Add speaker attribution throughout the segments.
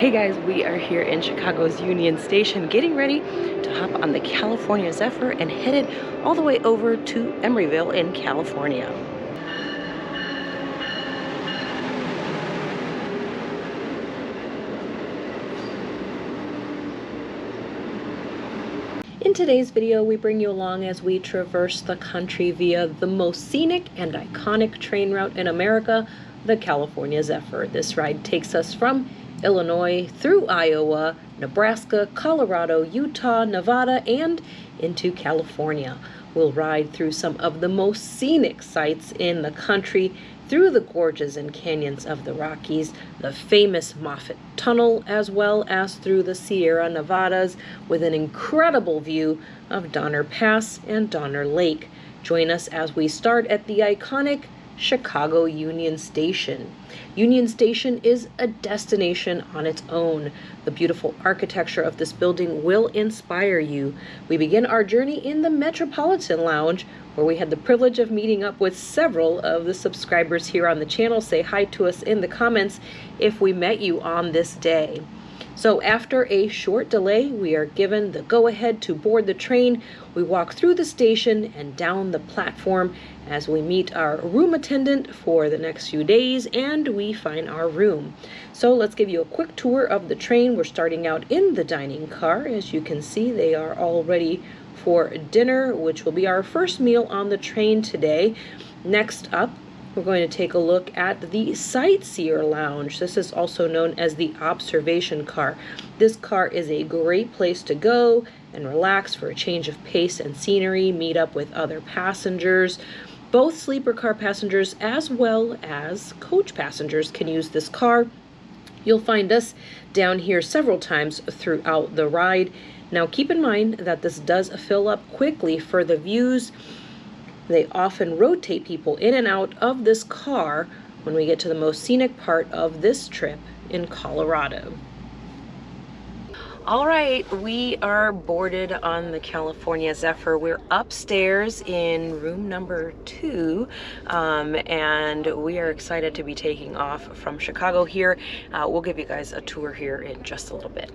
Speaker 1: Hey guys, we are here in Chicago's Union Station getting ready to hop on the California Zephyr and headed all the way over to Emeryville in California. In today's video, we bring you along as we traverse the country via the most scenic and iconic train route in America, the California Zephyr. This ride takes us from Illinois through Iowa, Nebraska, Colorado, Utah, Nevada, and into California. We'll ride through some of the most scenic sights in the country, through the gorges and canyons of the Rockies, the famous Moffat Tunnel, as well as through the Sierra Nevadas with an incredible view of Donner Pass and Donner Lake. Join us as we start at the iconic Chicago Union Station. Union Station is a destination on its own. The beautiful architecture of this building will inspire you. We begin our journey in the Metropolitan Lounge, where we had the privilege of meeting up with several of the subscribers here on the channel. Say hi to us in the comments if we met you on this day. So after a short delay, we are given the go-ahead to board the train. We walk through the station and down the platform as we meet our room attendant for the next few days, and we find our room. So let's give you a quick tour of the train. We're starting out in the dining car. As you can see, they are all ready for dinner, which will be our first meal on the train today. Next up, we're going to take a look at the Sightseer Lounge. This is also known as the Observation Car. This car is a great place to go and relax for a change of pace and scenery, meet up with other passengers. Both sleeper car passengers as well as coach passengers can use this car. You'll find us down here several times throughout the ride. Now keep in mind that this does fill up quickly for the views. They often rotate people in and out of this car when we get to the most scenic part of this trip in Colorado. All right, we are boarded on the California Zephyr. We're upstairs in room number 2, and we are excited to be taking off from Chicago here. We'll give you guys a tour here in just a little bit.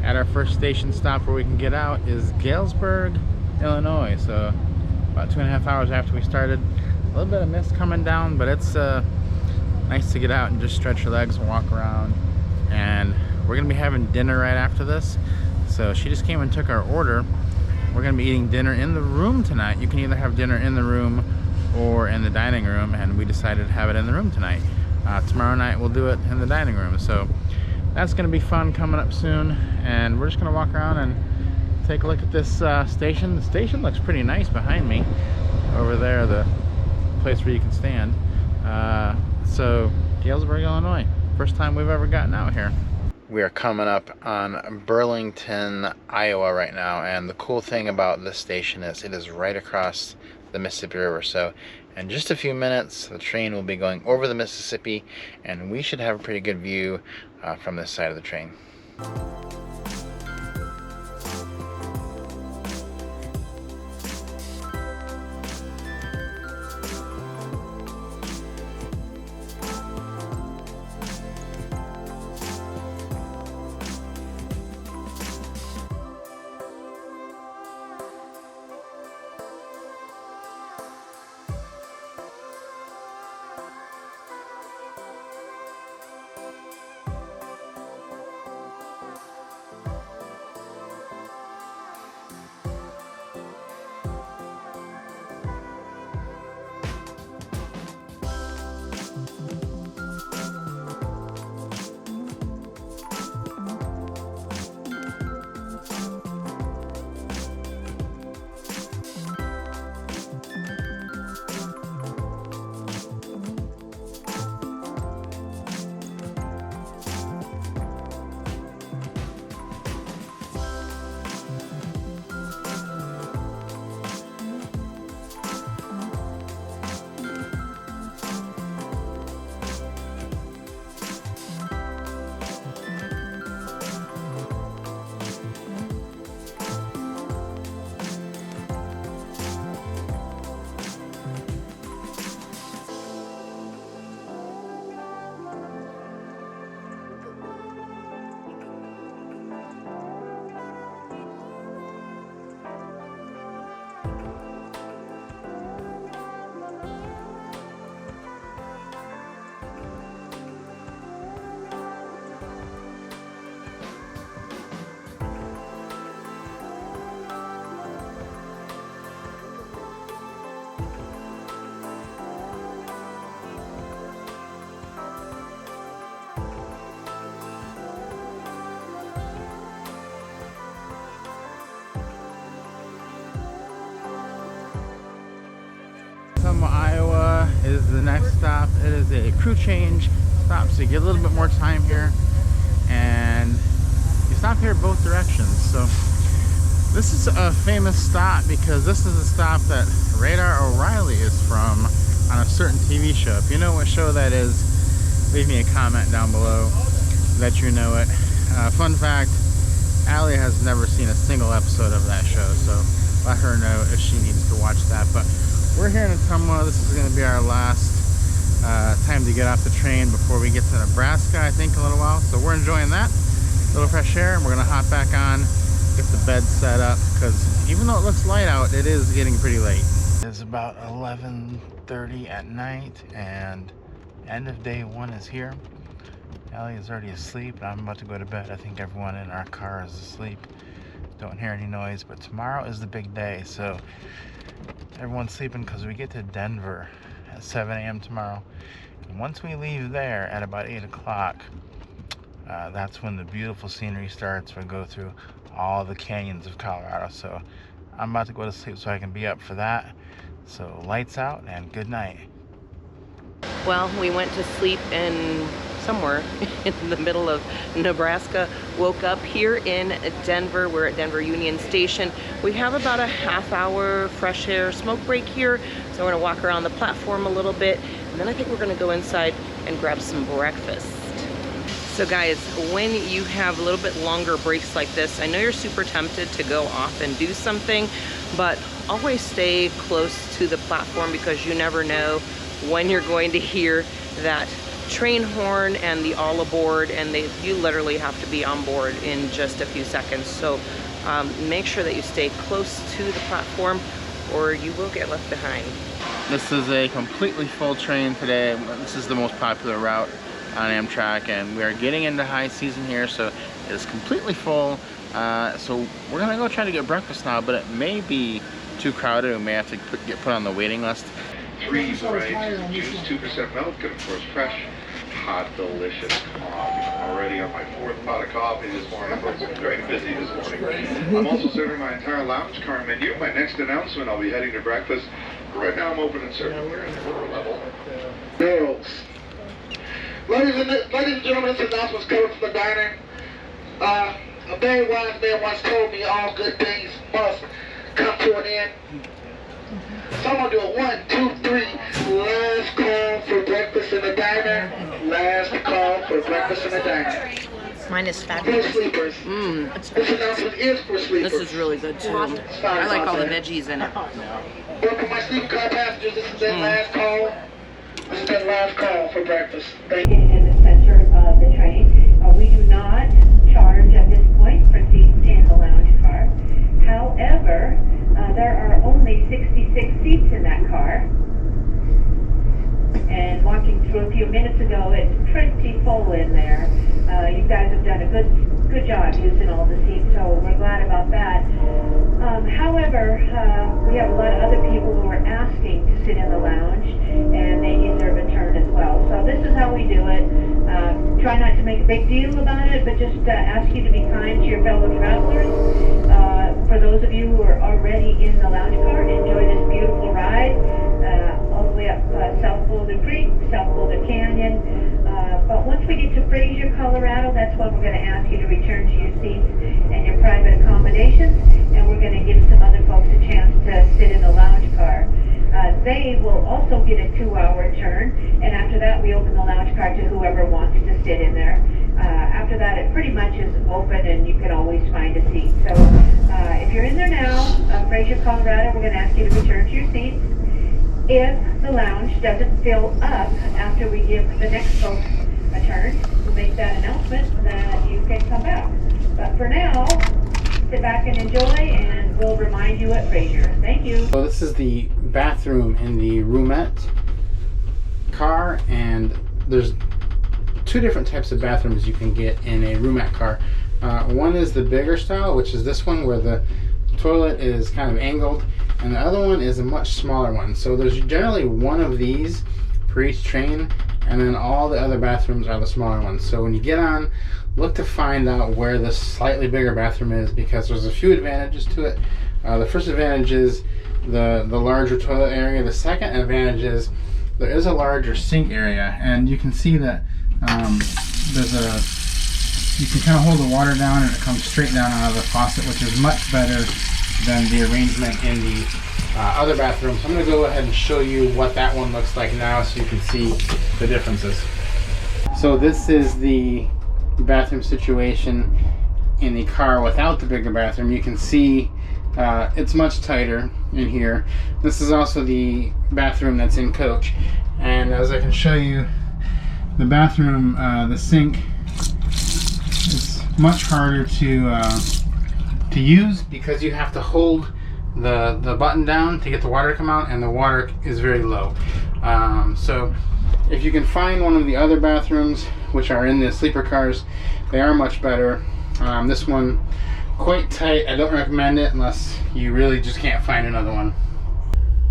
Speaker 2: At our first station stop where we can get out is Galesburg, Illinois. So about 2.5 hours after we started. A little bit of mist coming down, but it's nice to get out and just stretch your legs and walk around. And we're gonna be having dinner right after this. So she just came and took our order. We're gonna be eating dinner in the room tonight. You can either have dinner in the room or in the dining room, and we decided to have it in the room tonight. Tomorrow night we'll do it in the dining room. So that's going to be fun coming up soon, and we're just going to walk around and take a look at this station. The station looks pretty nice behind me over there, the place where you can stand. So Galesburg, Illinois, first time we've ever gotten out here. We are coming up on Burlington, Iowa right now, and the cool thing about this station is it is right across the Mississippi River. So in just a few minutes the train will be going over the Mississippi, and we should have a pretty good view from this side of the train. Ottumwa, Iowa is the next stop. It is a crew change stop, so you get a little bit more time here. And you stop here both directions. So this is a famous stop because this is a stop that Radar O'Reilly is from on a certain TV show. If you know what show that is, leave me a comment down below. Let you know it. Fun fact, Allie has never seen a single episode of that show, so let her know if she needs to watch that. But we're here in Ottumwa. This is going to be our last time to get off the train before we get to Nebraska, I think, a little while. So we're enjoying that. A little fresh air, and we're going to hop back on, get the bed set up, because even though it looks light out, it is getting pretty late. It's about 11:30 at night, and end of day one is here. Allie is already asleep, and I'm about to go to bed. I think everyone in our car is asleep. Don't hear any noise, but tomorrow is the big day, so everyone's sleeping because we get to Denver at 7 a.m. tomorrow. And once we leave there at about 8 o'clock, that's when the beautiful scenery starts. We go through all the canyons of Colorado. So I'm about to go to sleep so I can be up for that. So lights out and good night.
Speaker 1: Well, we went to sleep in somewhere in the middle of Nebraska. Woke up here in Denver. We're at Denver Union Station. We have about a half-hour fresh air smoke break here. So we're gonna walk around the platform a little bit, and then I think we're gonna go inside and grab some breakfast. So guys, when you have a little bit longer breaks like this, I know you're super tempted to go off and do something, but always stay close to the platform because you never know when you're going to hear that train horn and the all aboard, and you literally have to be on board in just a few seconds. So make sure that you stay close to the platform or you will get left behind.
Speaker 2: This is a completely full train today. This is the most popular route on Amtrak, and we are getting into high season here, so it is completely full. So we're gonna go try to get breakfast now, but it may be too crowded. We may have to get put on the waiting list.
Speaker 3: 3 varieties of juice, 2% milk, and of course fresh, hot, delicious coffee. Already on my 4th pot of coffee this morning. It's very busy this morning. I'm also serving my entire lounge car menu. My next announcement, I'll be heading to breakfast. Right now I'm open and serving here in the lower level. Girls. Ladies and gentlemen, this announcement was coming from the diner. A very wise man once told me all good things must come to an end. So I'm gonna do a 1, 2, 3. Last call for breakfast in the diner. Last call for breakfast in the diner.
Speaker 1: Mine is fabulous.
Speaker 3: For sleepers. This announcement is for sleepers.
Speaker 1: This is really good too. I like all the veggies in it.
Speaker 3: But for my sleeping car passengers, this is their last call. This is their last call for breakfast. Thank you.
Speaker 4: In the center of the train. We do not charge at this point for seats in the lounge car. However, there are only 66 seats in that car. And walking through a few minutes ago, it's pretty full in there. You guys have done a good job using all the seats, so we're glad about that. However, we have a lot of other people who are asking to sit in the lounge, and they deserve a turn as well. So this is how we do it. Try not to make a big deal about it, but just ask you to be kind to your fellow travelers. For those of you who are already in the lounge car, enjoy this beautiful ride all the way up South Boulder Creek, South Boulder Canyon. But once we get to Fraser, Colorado, that's when we're going to ask you to return to your seats and your private accommodations, and we're going to give some other folks a chance to sit in the lounge car. They will also get a 2-hour turn, and after that we open the lounge car to whoever wants to sit in there. After that it pretty much is open and you can always find a seat. So if you're in there now, Fraser, Colorado, we're going to ask you to return to your seats. If the lounge doesn't fill up after we give the next folks a turn, we'll make that announcement that you can come back. But for now, sit back and enjoy, and we'll remind you at Fraser. Thank you.
Speaker 2: So this is the bathroom in the roomette car, and there's 2 different types of bathrooms you can get in a roomette car. One is the bigger style, which is this one where the toilet is kind of angled, and the other one is a much smaller one. So there's generally one of these per each train, and then all the other bathrooms are the smaller ones. So when you get on, look to find out where the slightly bigger bathroom is, because there's a few advantages to it. The first advantage is the larger toilet area. The second advantage is there is a larger sink area, and you can see that you can kind of hold the water down and it comes straight down out of the faucet, which is much better than the arrangement in the other bathroom. So I'm going to go ahead and show you what that one looks like now so you can see the differences. So this is the bathroom situation in the car without the bigger bathroom. You can see it's much tighter in here. This is also the bathroom that's in coach, and as I can show you, the bathroom, the sink is much harder to use because you have to hold the button down to get the water to come out, and the water is very low. So if you can find one of the other bathrooms which are in the sleeper cars, they are much better. This one, quite tight. I don't recommend it unless you really just can't find another one.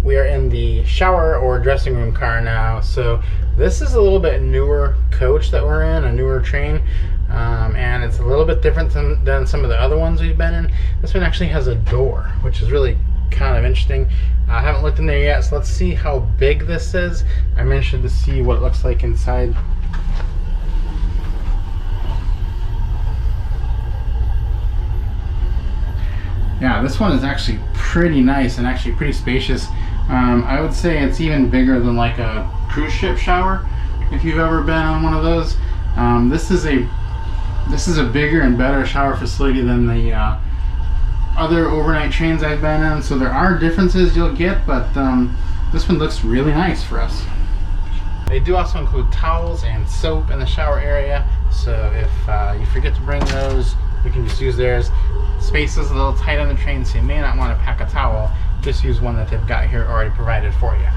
Speaker 2: We are in the shower or dressing room car now. So this is a little bit newer coach that we're in, a newer train. And it's a little bit different than some of the other ones we've been in. This one actually has a door, which is really kind of interesting. I haven't looked in there yet, so let's see how big this is. I'm interested to see what it looks like inside. Yeah, this one is actually pretty nice and actually pretty spacious. I would say it's even bigger than like a cruise ship shower, if you've ever been on one of those. This is a bigger and better shower facility than the other overnight trains I've been in. So there are differences you'll get, but this one looks really nice for us. They do also include towels and soap in the shower area, so if you forget to bring those, you can just use theirs. Space is a little tight on the train, so you may not want to pack a towel. Just use one that they've got here already provided for you.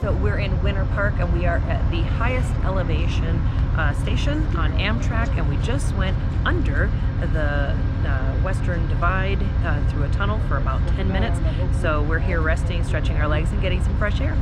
Speaker 1: So we're in Winter Park and we are at the highest elevation station on Amtrak, and we just went under the
Speaker 5: Western Divide through a tunnel for about 10 minutes. So we're here resting, stretching our legs, and getting some fresh air.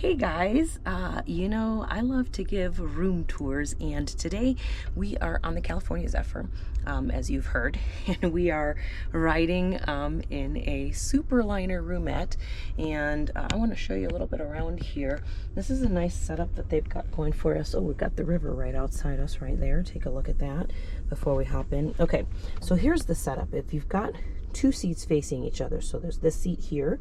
Speaker 1: Hey guys, you know, I love to give room tours, and today we are on the California Zephyr, as you've heard, and we are riding in a Superliner roomette, and I want to show you a little bit around here. This is a nice setup that they've got going for us. Oh, we've got the river right outside us right there. Take a look at that before we hop in. Okay, so here's the setup. If you've got two seats facing each other, so there's this seat here,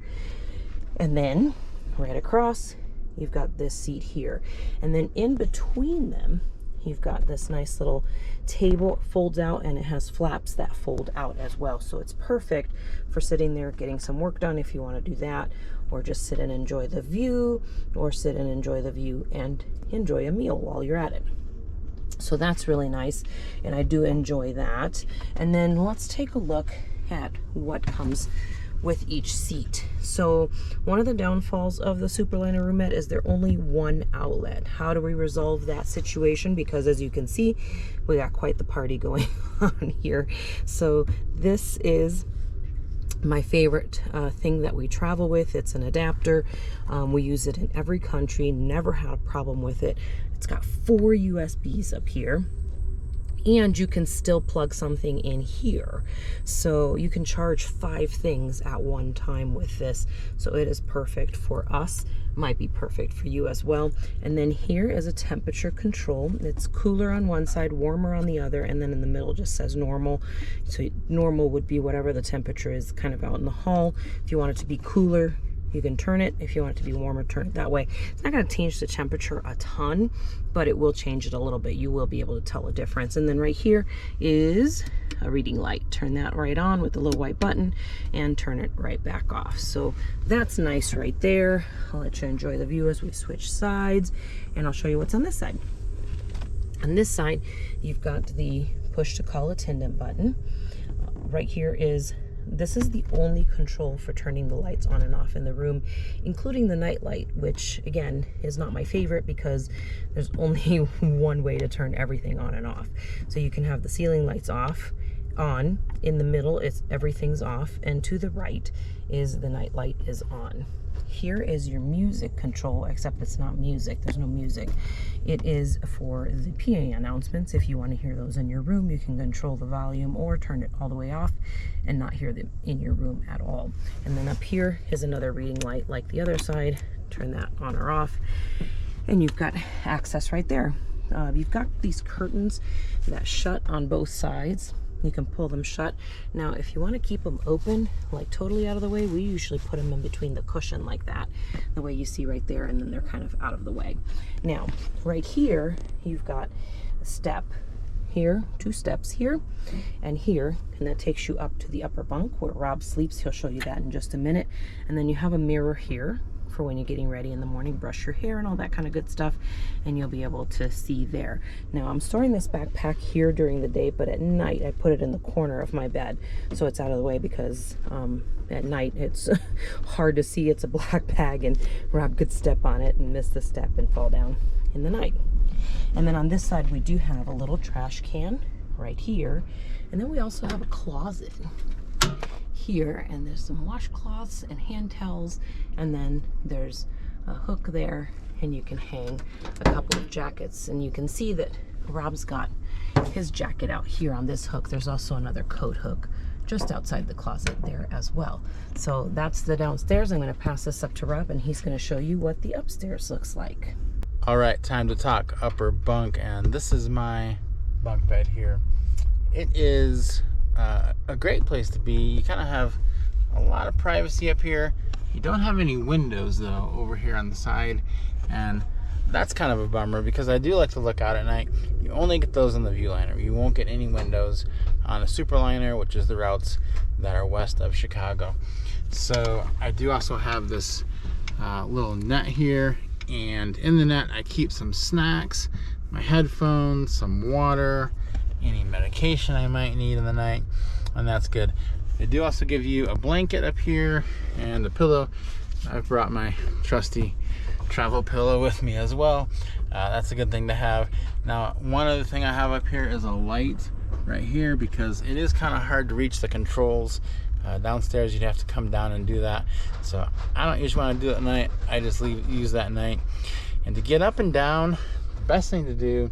Speaker 1: and then right across you've got this seat here, and then in between them you've got this nice little table. It folds out and it has flaps that fold out as well, so it's perfect for sitting there getting some work done if you want to do that, or just sit and enjoy the view, or sit and enjoy the view and enjoy a meal while you're at it. So that's really nice, and I do enjoy that. And then let's take a look at what comes with each seat. So one of the downfalls of the Superliner roomette is there only one outlet. How do we resolve that situation? Because as you can see, we got quite the party going on here. So this is my favorite thing that we travel with. It's an adapter. We use it in every country, never had a problem with it. It's got 4 USBs up here, and you can still plug something in here, so you can charge 5 things at one time with this. So it is perfect for us, might be perfect for you as well. And then here is a temperature control. It's cooler on one side, warmer on the other, and then in the middle just says normal. So normal would be whatever the temperature is kind of out in the hall. If you want it to be cooler, you can turn it. If you want it to be warmer, turn it that way. It's not going to change the temperature a ton, but it will change it a little bit. You will be able to tell a difference. And then right here is a reading light. Turn that right on with the little white button and turn it right back off. So that's nice right there. I'll let you enjoy the view as we switch sides, and I'll show you what's on this side. On this side, you've got the push to call attendant button. Right here is this is the only control for turning the lights on and off in the room, including the night light, which again is not my favorite because there's only one way to turn everything on and off. So you can have the ceiling lights off, on, in the middle it's everything's off, and to the right is the night light is on. Here is your music control, except it's not music. There's no music. It is for the PA announcements. If you want to hear those in your room, you can control the volume or turn it all the way off and not hear them in your room at all. And then up here is another reading light like the other side. Turn that on or off, and you've got access right there. You've got these curtains that shut on both sides. You can pull them shut. Now, if you want to keep them open, like totally out of the way, we usually put them in between the cushion like that, the way you see right there, and then they're kind of out of the way. Now, right here, you've got a step here, 2 steps here and here, and that takes you up to the upper bunk where Rob sleeps. He'll show you that in just a minute. And then you have a mirror here for when you're getting ready in the morning, brush your hair and all that kind of good stuff, and you'll be able to see there. Now, I'm storing this backpack here during the day, but at night I put it in the corner of my bed so it's out of the way, because at night it's hard to see. It's a black bag, and Rob could step on it and miss the step and fall down in the night. And then on this side we do have a little trash can right here, and then we also have a closet here, and there's some washcloths and hand towels, and then there's a hook there, and you can hang a couple of jackets. And you can see that Rob's got his jacket out here on this hook. There's also another coat hook just outside the closet there as well. So that's the downstairs. I'm going to pass this up to Rob, and he's going to show you what the upstairs looks like.
Speaker 2: All right, time to talk upper bunk, and this is my bunk bed here. It is a great place to be. You kind of have a lot of privacy up here. You don't have any windows though over here on the side, and that's kind of a bummer because I do like to look out at night. You only get those on the Viewliner. You won't get any windows on a Superliner, which is the routes that are west of Chicago. So I do also have this little net here, and in the net I keep some snacks, my headphones, some water, any medication I might need in the night, and that's good. They do also give you a blanket up here and a pillow. I've brought my trusty travel pillow with me as well. That's a good thing to have. Now, one other thing I have up here is a light right here, because it is kind of hard to reach the controls Downstairs you'd have to come down and do that, so I don't usually want to do it at night. I just use that at night. And to get up and down, the best thing to do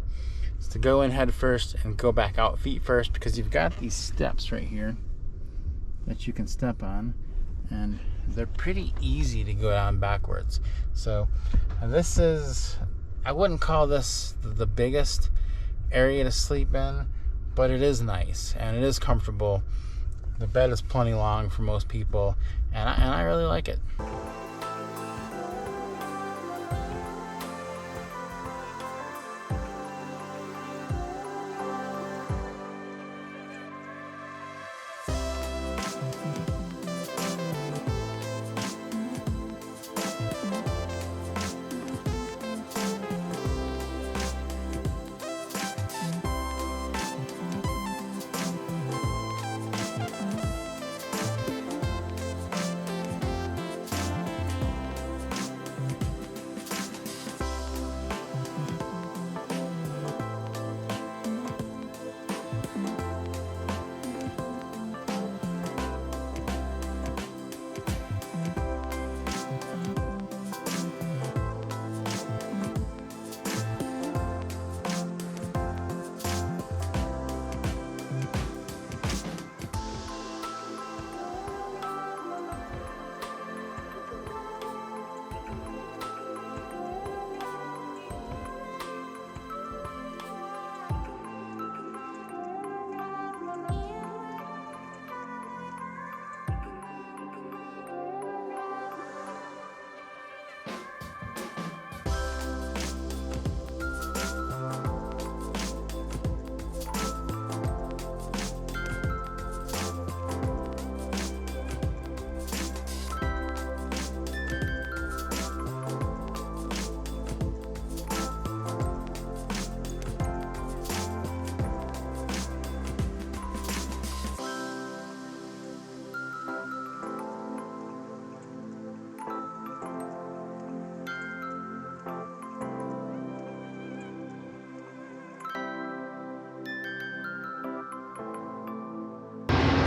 Speaker 2: is to go in head first and go back out feet first, because you've got these steps right here that you can step on, and they're pretty easy to go down backwards. So this is, I wouldn't call this the biggest area to sleep in, but it is nice and it is comfortable. The bed is plenty long for most people, and I really like it.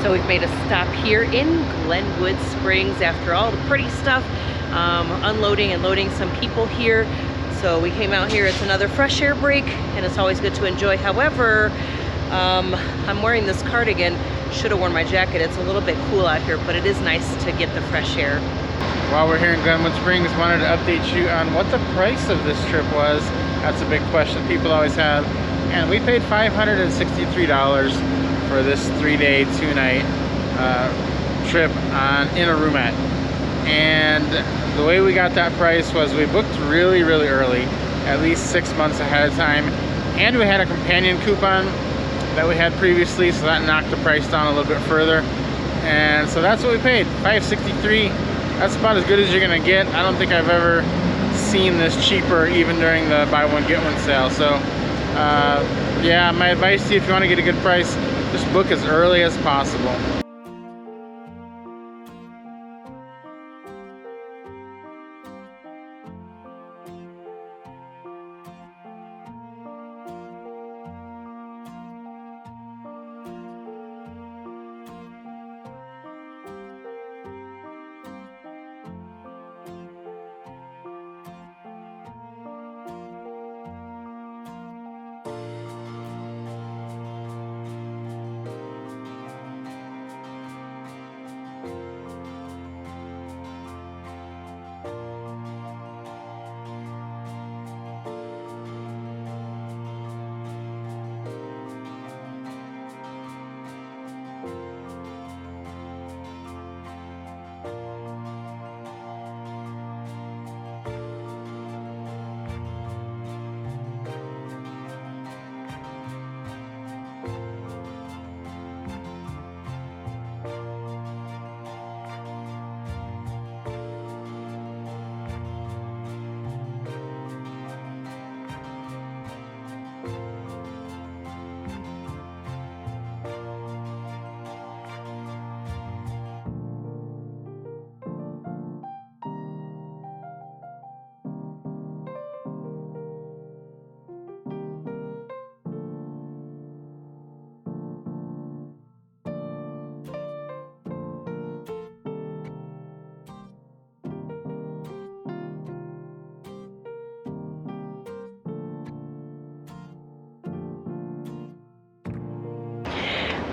Speaker 5: So we've made a stop here in Glenwood Springs after all the pretty stuff, unloading and loading some people here. So we came out here. It's another fresh air break, and it's always good to enjoy. However, I'm wearing this cardigan. Should have worn my jacket. It's a little bit cool out here, but it is nice to get the fresh air.
Speaker 2: While we're here in Glenwood Springs, wanted to update you on what the price of this trip was. That's a big question people always have. And we paid $563 for this 3-day, 2-night trip in a roomette. And the way we got that price was we booked really, really early, at least 6 months ahead of time. And we had a companion coupon that we had previously, so that knocked the price down a little bit further. And so that's what we paid, $563. That's about as good as you're gonna get. I don't think I've ever seen this cheaper, even during the buy one get one sale. So yeah, my advice to you, if you want to get a good price, just book as early as possible.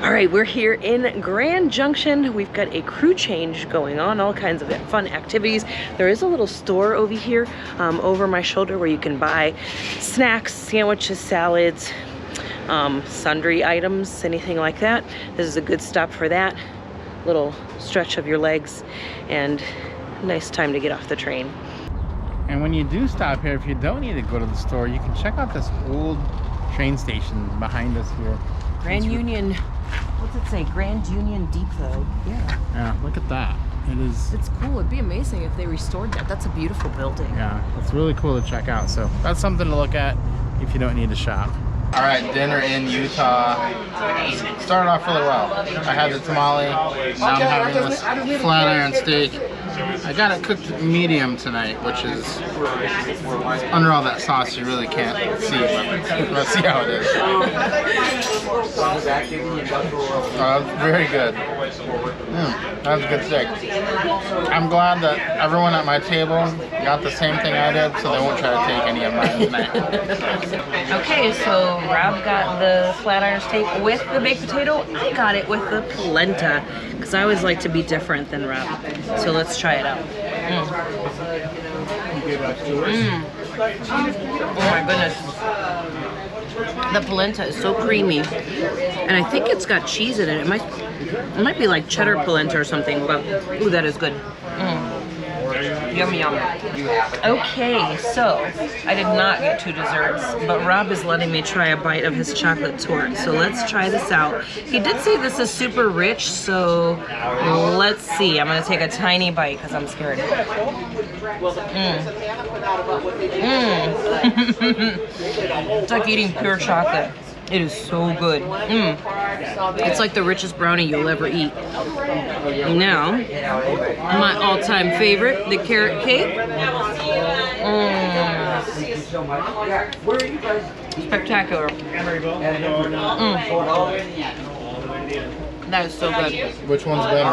Speaker 5: All right, we're here in Grand Junction. We've got a crew change going on, all kinds of fun activities. There is a little store over here over my shoulder where you can buy snacks, sandwiches, salads, sundry items, anything like that. This is a good stop for that. Little stretch of your legs and nice time to get off the train.
Speaker 2: And when you do stop here, if you don't need to go to the store, you can check out this old train station behind us here.
Speaker 5: Grand Union, what's it say? Grand Union Depot. Yeah.
Speaker 2: Yeah, look at that. It is.
Speaker 5: It's cool. It'd be amazing if they restored that. That's a beautiful building.
Speaker 2: Yeah, it's really cool to check out. So that's something to look at if you don't need to shop. All right, dinner in Utah. Started off really well. I had the tamale. Now I'm having this flat iron steak. I got it cooked medium tonight, which is under all that sauce you really can't see, but let's see how it is. Very good. That was a good steak. I'm glad that everyone at my table got the same thing I did, so they won't try to take any of mine tonight.
Speaker 5: Okay, so Rob got the flat iron steak with the baked potato. I got it with the polenta, because I always like to be different than Rob. So let's try it out. Oh my goodness. The polenta is so creamy. And I think it's got cheese in it. It might be like cheddar polenta or something, but ooh, that is good. Yummy, yum. Okay, so I did not get 2 desserts, but Rob is letting me try a bite of his chocolate torte. So let's try this out. He did say this is super rich, so let's see. I'm gonna take a tiny bite because I'm scared. It's like eating pure chocolate. It is so good. It's like the richest brownie you'll ever eat. Now, my all-time favorite, the carrot cake. Spectacular. That is so good.
Speaker 2: Which one's better?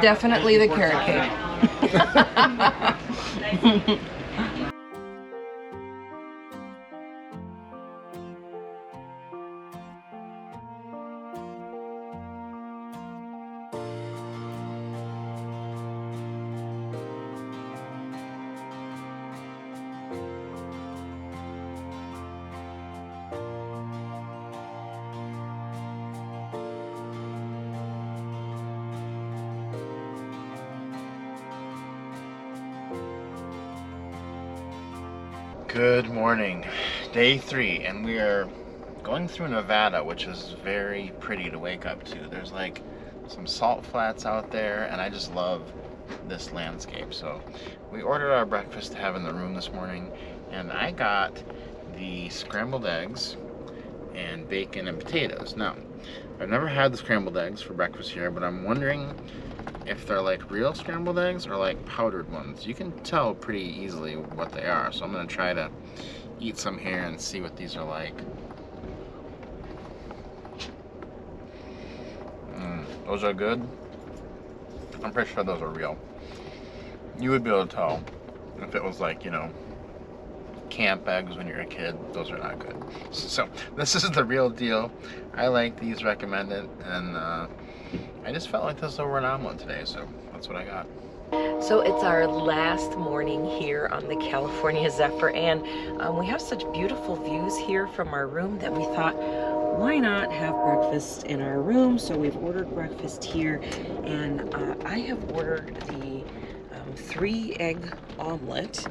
Speaker 5: Definitely the carrot cake.
Speaker 2: Good morning. Day 3, and we are going through Nevada, which is very pretty to wake up to. There's like some salt flats out there, and I just love this landscape. So we ordered our breakfast to have in the room this morning, and I got the scrambled eggs and bacon and potatoes. Now, I've never had the scrambled eggs for breakfast here, but I'm wondering if they're like real scrambled eggs or like powdered ones. You can tell pretty easily what they are, so I'm gonna try to eat some here and see what these are like. Those are good. I'm pretty sure those are real. You would be able to tell if it was like, you know, camp eggs when you're a kid. Those are not good. So this is the real deal. I like these, recommended, and I just felt like this over an omelet today, so that's what I got.
Speaker 5: So it's our last morning here on the California Zephyr, and we have such beautiful views here from our room that we thought, why not have breakfast in our room? So we've ordered breakfast here, and I have ordered the 3-egg omelet,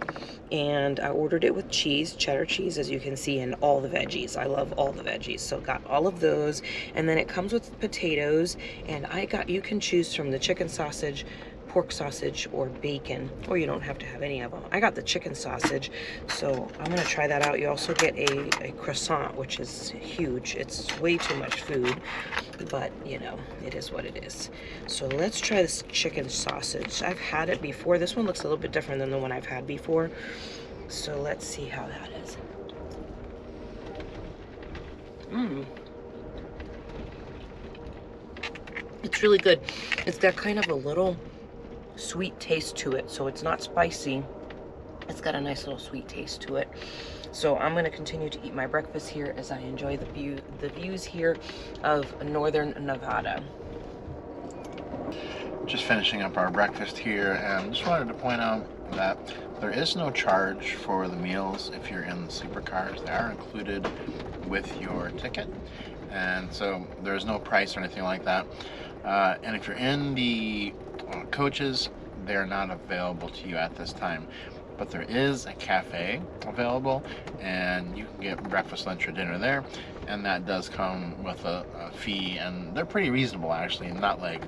Speaker 5: and I ordered it with cheese, cheddar cheese, as you can see, and all the veggies. I love all the veggies, so got all of those. And then it comes with potatoes, and you can choose from the chicken sausage, pork sausage, or bacon, or you don't have to have any of them. I got the chicken sausage, so I'm gonna try that out. You also get a croissant, which is huge. It's way too much food, but you know, it is what it is. So let's try this chicken sausage. I've had it before. This one looks a little bit different than the one I've had before, so let's see how that is. It's really good. It's got kind of a little sweet taste to it, so it's not spicy. It's got a nice little sweet taste to it. So I'm going to continue to eat my breakfast here as I enjoy the views here of northern Nevada.
Speaker 2: Just finishing up our breakfast here, and just wanted to point out that there is no charge for the meals if you're in the supercars. They are included with your ticket, and so there's no price or anything like that. And if you're in the coaches, they're not available to you at this time. But there is a cafe available, and you can get breakfast, lunch, or dinner there, and that does come with a fee, and they're pretty reasonable actually, not like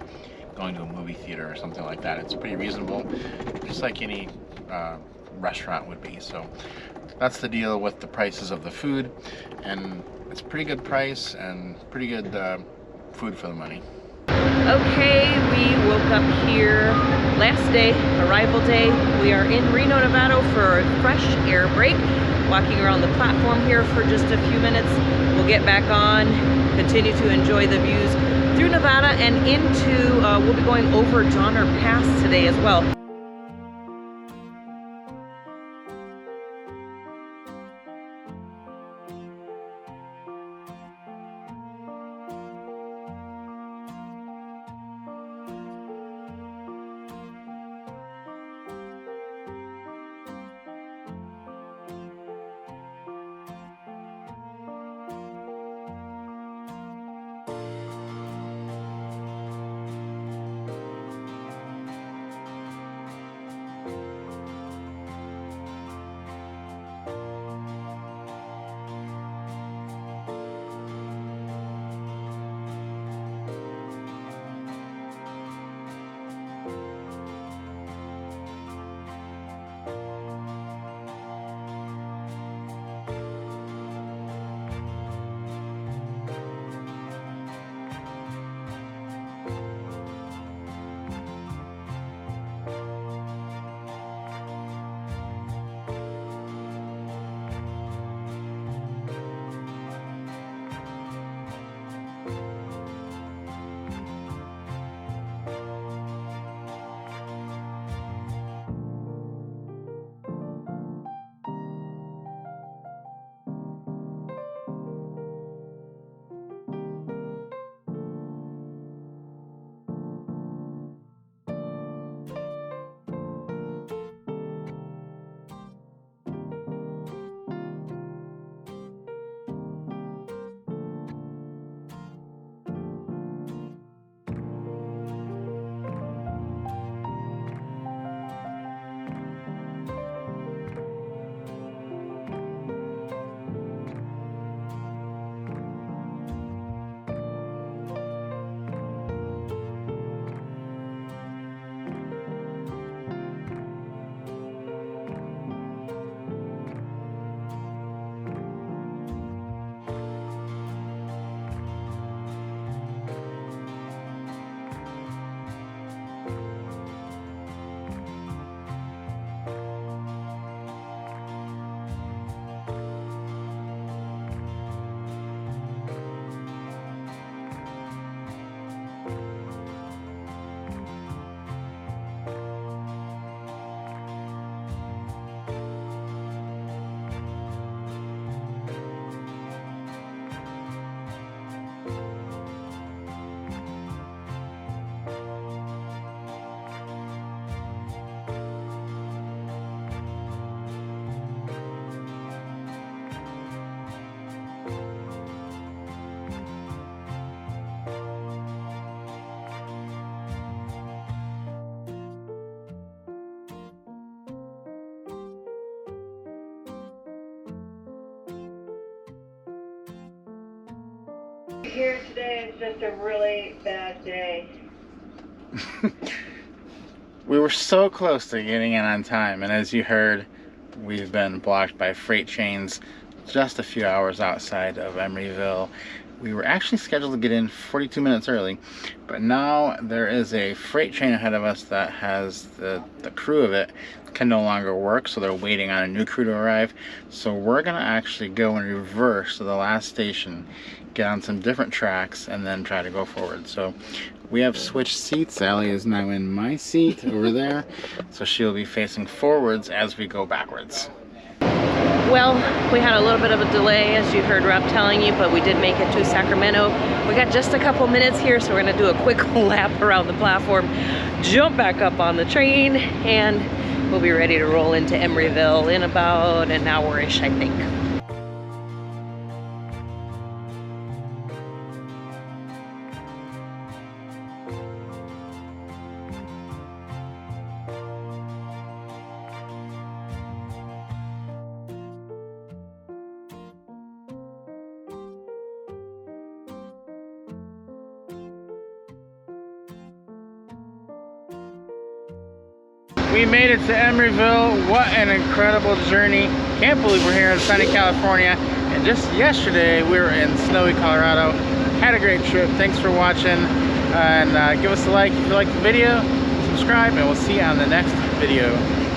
Speaker 2: going to a movie theater or something like that. It's pretty reasonable, just like any restaurant would be. So that's the deal with the prices of the food, and it's a pretty good price and pretty good food for the money.
Speaker 5: Okay, we woke up here last day, arrival day. We are in Reno, Nevada for a fresh air break. Walking around the platform here for just a few minutes. We'll get back on, continue to enjoy the views through Nevada and into, we'll be going over Donner Pass today as well.
Speaker 4: Here today is just a really bad day.
Speaker 2: We were so close to getting in on time, and as you heard, we've been blocked by freight trains just a few hours outside of Emeryville. We were actually scheduled to get in 42 minutes early, but now there is a freight train ahead of us that has the crew of it can no longer work, so they're waiting on a new crew to arrive. So we're gonna actually go in reverse to the last station, get on some different tracks, and then try to go forward. So we have switched seats. Allie is now in my seat over there, so she'll be facing forwards as we go backwards.
Speaker 5: Well, we had a little bit of a delay, as you heard Rob telling you, but we did make it to Sacramento. We got just a couple minutes here, so we're gonna do a quick lap around the platform, jump back up on the train, and we'll be ready to roll into Emeryville in about an hour-ish, I think.
Speaker 2: We made it to Emeryville. What an incredible journey. Can't believe we're here in sunny California. And just yesterday we were in snowy Colorado. Had a great trip. Thanks for watching. And give us a like if you liked the video. Subscribe, and we'll see you on the next video.